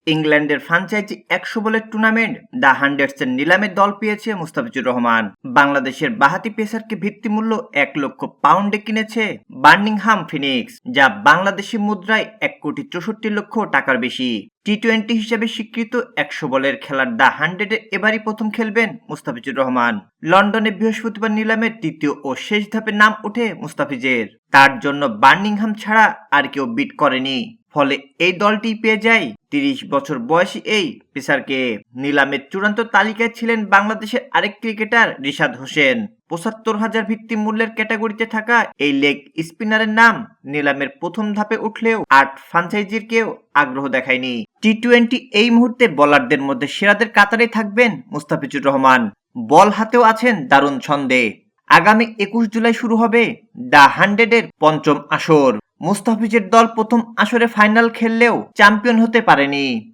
ইংল্যান্ডের ফ্রাঞ্চাইজি ১০০ বলের tournament the হান্ড্রেডসের নিলামে দল পেয়েছে মুস্তাফিজুর রহমান। বাংলাদেশের বাঁহাতি পেসারকে ভিত্তিমূল্য £১,০০,০০০ কিনেছে বার্মিংহাম ফিনিক্স, যা বাংলাদেশি মুদ্রায় ১,৬৪,০০,০০০ টাকার বেশি। টি-টোয়েন্টি হিসেবে স্বীকৃত ১০০ বলের খেলার দ্য হান্ড্রেডে এবারই প্রথম খেলবেন মুস্তাফিজুর রহমান। লন্ডনে বৃহস্পতিবার নিলামের তৃতীয় ও শেষ ধাপে নাম ওঠে মুস্তাফিজের। তার জন্য বার্মিংহাম ছাড়া আর কেউ বিট করেনি, ফলে এই দলটি পেয়ে যায় ৩০ বছর বয়সী এই পেসারকে। নিলামের চূড়ান্ত তালিকায় ছিলেন বাংলাদেশের আরেক ক্রিকেটার রিশাদ হোসেন। ৭৫,০০০ ভিত্তি মূল্যের ক্যাটাগরিতে থাকা এই লেগ স্পিনারের নাম নিলামের প্রথম ধাপে উঠলেও আট ফ্রাঞ্চাইজির কেউ আগ্রহ দেখায়নি। টি-টোয়েন্টি এই মুহূর্তে বোলারদের মধ্যে সেরাদের কাতারে থাকবেন মুস্তাফিজুর রহমান। বল হাতেও আছেন দারুণ ছন্দে। আগামী ২১ জুলাই শুরু হবে দ্য হান্ড্রেডের পঞ্চম আসর। মুস্তাফিজের দল প্রথম আসরে ফাইনাল খেললেও চ্যাম্পিয়ন হতে পারেনি।